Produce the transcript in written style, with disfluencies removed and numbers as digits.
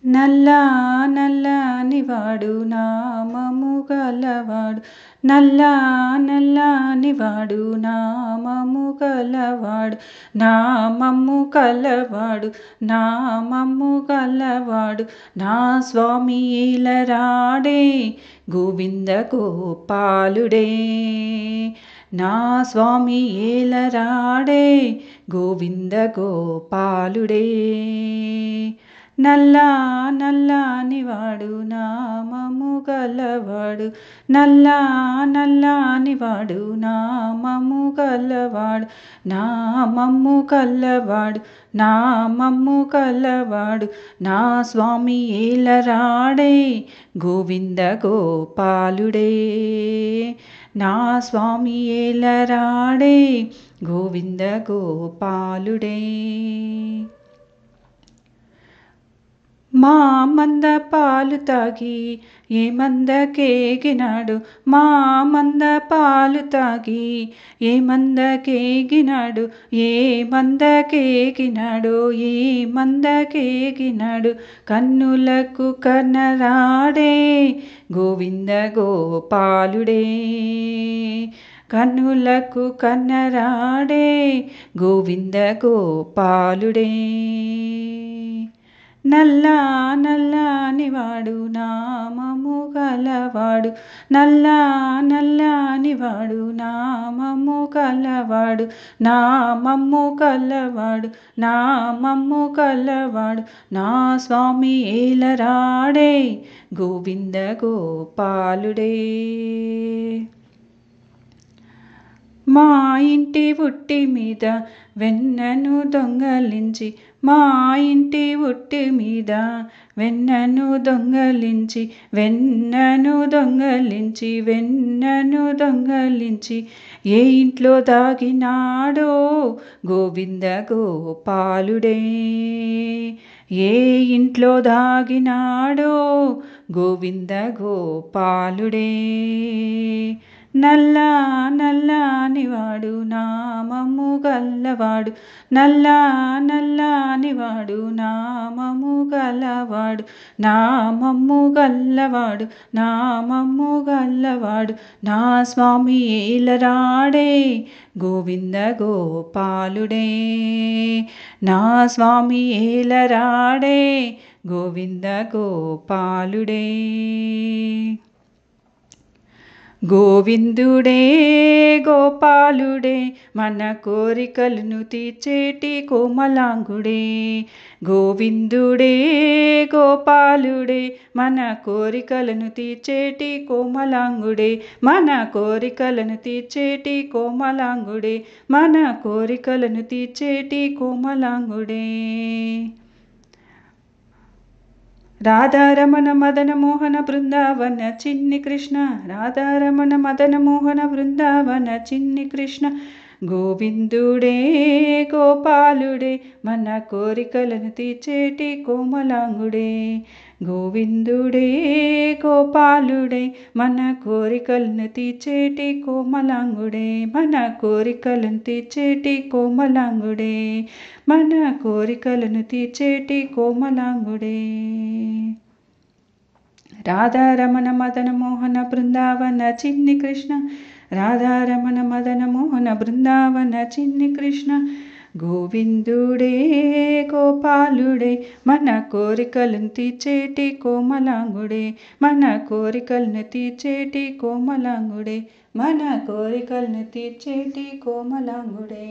నల్ల నల్లానివాడు నామము గలవాడు, నల్ల నల్లానివాడు నామము గలవాడు, నామము కలవాడు, నామము గలవాడు, నా స్వామి ఏలరాడే గోవింద గోపాలుడే, నా స్వామి ఏలరాడే గోవింద గోపాలుడే. నల్ల నల్లానివాడు నామము గలవాడు, నల్ల నల్లానివాడు నామము గలవాడు, నామము కలవాడు, నామము కలవాడు, నా స్వామి ఏలరాడే గోవింద గోపాలుడే, నా స్వామి ఏలరాడే గోవింద గోపాలుడే. మా మంద పాలు తాగి ఏ మందకేగినాడు, మా మంద పాలు తాగి ఏ మందకేగినాడు, ఏ మందకేగినాడు, ఏ మందకేగినాడు, కన్నులకు కనరాడే గోవింద గోపాలుడే, కన్నులకు కన్నరాడే గోవింద గోపాలుడే. నల్ల నల్లానివాడు నామము గలవాడు, నల్ల నల్లానివాడు నామము గలవాడు, నామము కలవాడు, నామము కలవాడు, నా స్వామి ఏలరాడే గోవింద గోపాలుడే. మా ఇంటి ఉట్టి మీద వెన్నను దొంగలించి, మా ఇంటి ఉట్టి మీద వెన్నను దొంగలించి, వెన్నను దొంగలించి, వెన్నను దొంగలించి, ఏ ఇంట్లో దాగినాడో గోవింద గోపాలుడే, ఏ ఇంట్లో దాగినాడో గోవింద గోపాలుడే. నల్ల నల్లానివాడు నామము గలవాడు, నల్ల నల్లానివాడు నామము గలవాడు, నామము గల్లవాడు, నామము గల్లవాడు, నా స్వామి ఏలరాడే గోవింద గోపాలుడే, నా స్వామి ఏలరాడే గోవింద గోపాలుడే. గోవిందుడే గోపాలుడే మన కోరికలను తీర్చేటి కోమలాంగుడే, గోవిందుడే గోపాలుడే మన కోరికలను తీర్చేటి కోమలాంగుడే, మన కోరికలను తీర్చేటి కోమలాంగుడే, మన కోరికలను తీర్చేటి కోమలాంగుడే. రాధారమణ మదన మోహన బృందావన చిన్ని కృష్ణ, రాధారమణ మదన మోహన బృందావన చిన్ని కృష్ణ, గోవిందుడే గోపాలుడే మన కోరికలను తీర్చేటి కోమలాంగుడే, గోవిందుడే గోపాలుడే మన కోరికలను తీర్చేటి కోమలాంగుడే, మన కోరికలను తీర్చేటి కోమలాంగుడే, మన కోరికలను తీర్చేటి కోమలాంగుడే. రాధారమణ మదన మోహన బృందావన చిన్ని కృష్ణ, రాధారమణ మదన మోహన బృందావన చిన్ని కృష్ణ, గోవిందుడే గోపాలుడే మన కోరికలను తీర్చేటి కోమలాంగుడే, మన కోరికలను తీర్చేటి కోమలాంగుడే, మన కోరికలను తీర్చేటి కోమలాంగుడే.